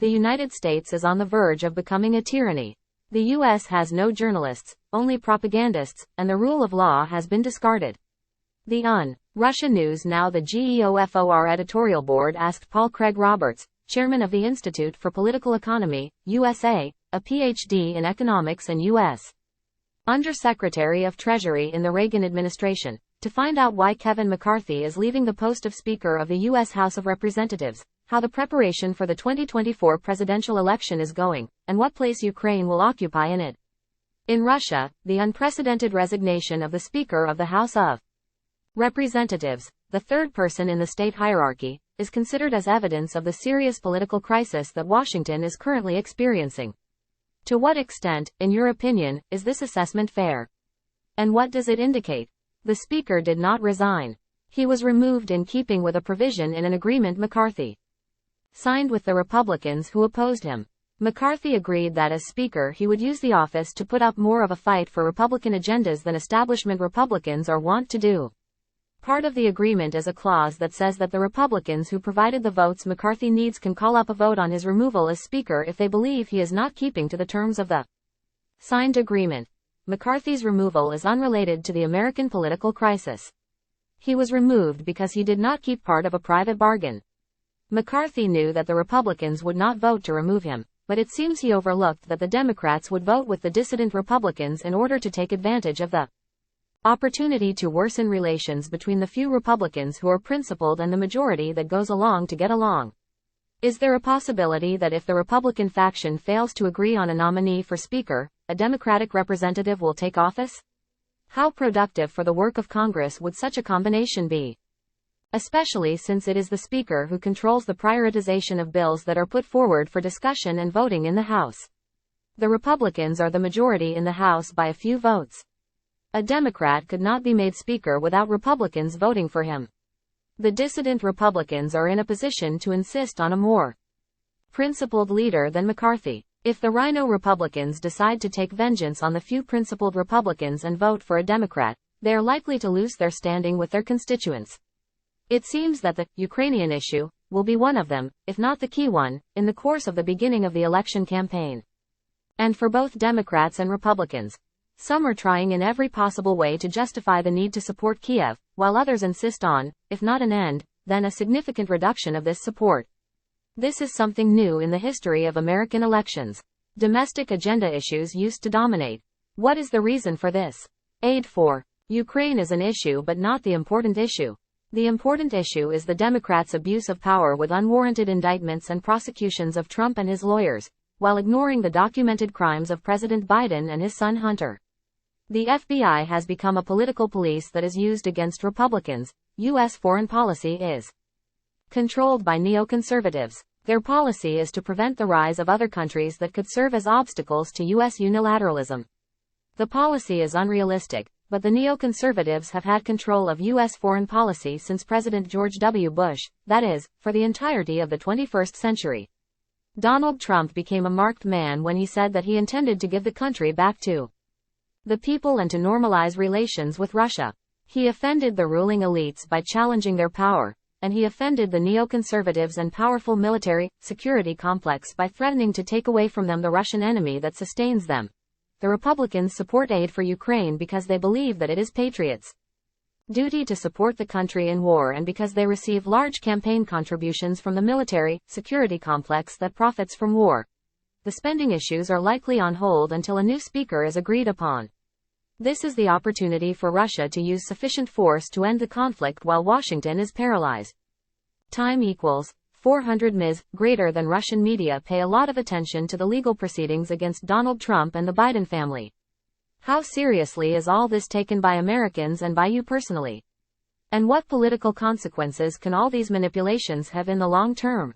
The United States is on the verge of becoming a tyranny. The U.S. has no journalists, only propagandists, and the rule of law has been discarded. The Russia News Now. The GEOFOR editorial board asked Paul Craig Roberts, chairman of the Institute for Political Economy, USA, a Ph.D. in economics and U.S. Undersecretary of Treasury in the Reagan administration, to find out why Kevin McCarthy is leaving the post of Speaker of the U.S. House of Representatives, how the preparation for the 2024 presidential election is going, and what place Ukraine will occupy in it. In Russia, the unprecedented resignation of the Speaker of the House of Representatives, the third person in the state hierarchy, is considered as evidence of the serious political crisis that Washington is currently experiencing. To what extent, in your opinion, is this assessment fair? And what does it indicate? The Speaker did not resign. He was removed in keeping with a provision in an agreement McCarthy signed with the Republicans who opposed him. McCarthy agreed that as Speaker he would use the office to put up more of a fight for Republican agendas than establishment Republicans are wont to do. Part of the agreement is a clause that says that the Republicans who provided the votes McCarthy needs can call up a vote on his removal as Speaker if they believe he is not keeping to the terms of the signed agreement. McCarthy's removal is unrelated to the American political crisis. He was removed because he did not keep part of a private bargain. McCarthy knew that the Republicans would not vote to remove him, but it seems he overlooked that the Democrats would vote with the dissident Republicans in order to take advantage of the opportunity to worsen relations between the few Republicans who are principled and the majority that goes along to get along. Is there a possibility that if the Republican faction fails to agree on a nominee for Speaker, a Democratic representative will take office? How productive for the work of Congress would such a combination be? Especially since it is the Speaker who controls the prioritization of bills that are put forward for discussion and voting in the House. The Republicans are the majority in the House by a few votes. A Democrat could not be made Speaker without Republicans voting for him. The dissident Republicans are in a position to insist on a more principled leader than McCarthy. If the Rhino Republicans decide to take vengeance on the few principled Republicans and vote for a Democrat, they are likely to lose their standing with their constituents. It seems that the Ukrainian issue will be one of them, if not the key one, in the course of the beginning of the election campaign. And for both Democrats and Republicans, some are trying in every possible way to justify the need to support Kiev, while others insist on, if not an end, then a significant reduction of this support. This is something new in the history of American elections. Domestic agenda issues used to dominate. What is the reason for this? Aid for Ukraine is an issue but not the important issue. The important issue is the Democrats' abuse of power with unwarranted indictments and prosecutions of Trump and his lawyers, while ignoring the documented crimes of President Biden and his son Hunter. The FBI has become a political police that is used against Republicans. U.S. foreign policy is controlled by neoconservatives. Their policy is to prevent the rise of other countries that could serve as obstacles to U.S. unilateralism. The policy is unrealistic, but the neoconservatives have had control of U.S. foreign policy since President George W. Bush, that is, for the entirety of the 21st century. Donald Trump became a marked man when he said that he intended to give the country back to the people and to normalize relations with Russia. He offended the ruling elites by challenging their power, and he offended the neoconservatives and powerful military, security complex by threatening to take away from them the Russian enemy that sustains them. The Republicans support aid for Ukraine because they believe that it is patriots' duty to support the country in war and because they receive large campaign contributions from the military, security complex that profits from war. The spending issues are likely on hold until a new speaker is agreed upon. This is the opportunity for Russia to use sufficient force to end the conflict while Washington is paralyzed. Time equals 400 Ms. Greater than Russian media pay a lot of attention to the legal proceedings against Donald Trump and the Biden family. How seriously is all this taken by Americans and by you personally? And what political consequences can all these manipulations have in the long term?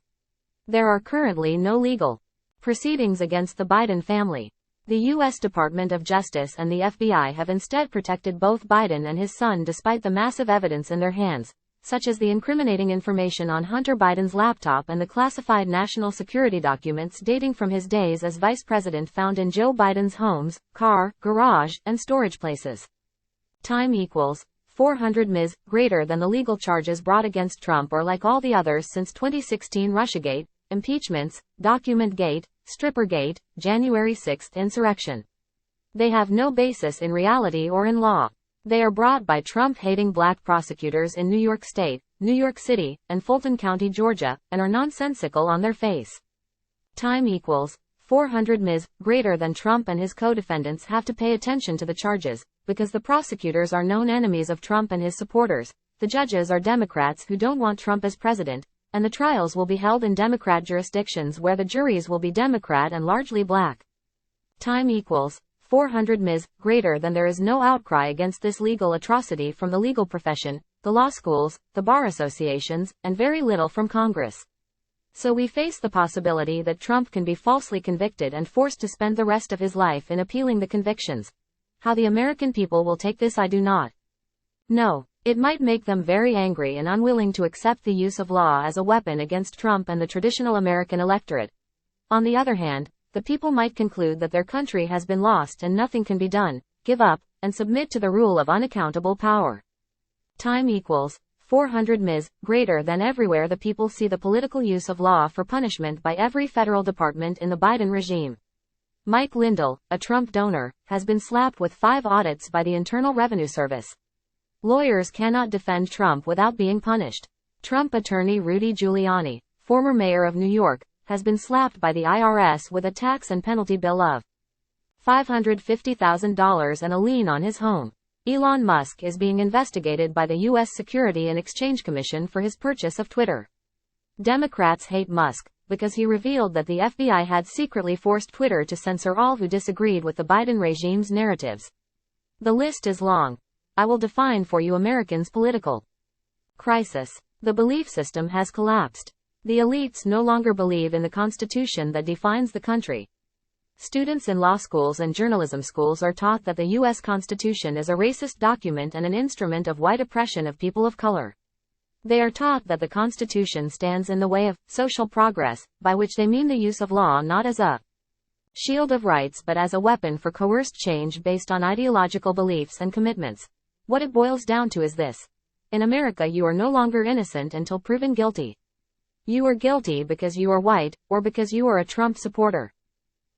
There are currently no legal proceedings against the Biden family. The U.S. Department of Justice and the FBI have instead protected both Biden and his son despite the massive evidence in their hands, such as the incriminating information on Hunter Biden's laptop and the classified national security documents dating from his days as vice president found in Joe Biden's homes, car, garage, and storage places. Time equals 400 Ms. Greater than the legal charges brought against Trump or like all the others since 2016 Russiagate, impeachments, Document-gate, Stripper-gate, January 6th insurrection. They have no basis in reality or in law. They are brought by Trump-hating black prosecutors in New York State, New York City, and Fulton County, Georgia, and are nonsensical on their face. Time equals 400 Ms. Greater than Trump and his co-defendants have to pay attention to the charges, because the prosecutors are known enemies of Trump and his supporters, the judges are Democrats who don't want Trump as president, and the trials will be held in Democrat jurisdictions where the juries will be Democrat and largely black. Time equals 400 Ms. Greater than there is no outcry against this legal atrocity from the legal profession, the law schools, the bar associations, and very little from Congress. So we face the possibility that Trump can be falsely convicted and forced to spend the rest of his life in appealing the convictions. How the American people will take this I do not know. It might make them very angry and unwilling to accept the use of law as a weapon against Trump and the traditional American electorate. On the other hand, the people might conclude that their country has been lost and nothing can be done, give up, and submit to the rule of unaccountable power. Time equals 400 Ms. Greater than everywhere the people see the political use of law for punishment by every federal department in the Biden regime. Mike Lindell, a Trump donor, has been slapped with 5 audits by the Internal Revenue Service. Lawyers cannot defend Trump without being punished. Trump attorney Rudy Giuliani, former mayor of New York, has been slapped by the IRS with a tax and penalty bill of $550,000 and a lien on his home. Elon Musk is being investigated by the U.S. Security and Exchange Commission for his purchase of Twitter. Democrats hate Musk because he revealed that the FBI had secretly forced Twitter to censor all who disagreed with the Biden regime's narratives. The list is long. I will define for you Americans' political crisis. The belief system has collapsed. The elites no longer believe in the Constitution that defines the country. Students in law schools and journalism schools are taught that the U.S. Constitution is a racist document and an instrument of white oppression of people of color. They are taught that the Constitution stands in the way of social progress, by which they mean the use of law not as a shield of rights but as a weapon for coerced change based on ideological beliefs and commitments. What it boils down to is this. In America you are no longer innocent until proven guilty. You are guilty because you are white, or because you are a Trump supporter.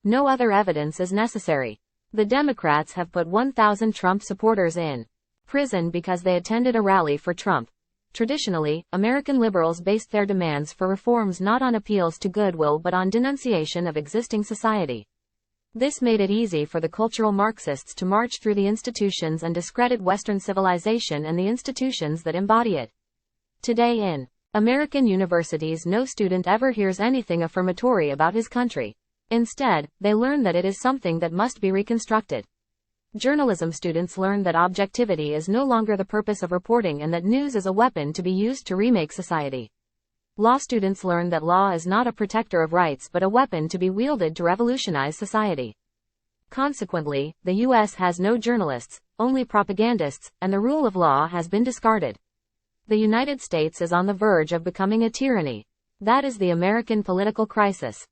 No other evidence is necessary. The Democrats have put 1,000 Trump supporters in prison because they attended a rally for Trump. Traditionally, American liberals based their demands for reforms not on appeals to goodwill but on denunciation of existing society. This made it easy for the cultural Marxists to march through the institutions and discredit Western civilization and the institutions that embody it. Today in American universities no student ever hears anything affirmatory about his country. Instead, they learn that it is something that must be reconstructed. Journalism students learn that objectivity is no longer the purpose of reporting and that news is a weapon to be used to remake society. Law students learn that law is not a protector of rights but a weapon to be wielded to revolutionize society. Consequently, the U.S. has no journalists, only propagandists, and the rule of law has been discarded. The United States is on the verge of becoming a tyranny. That is the American political crisis.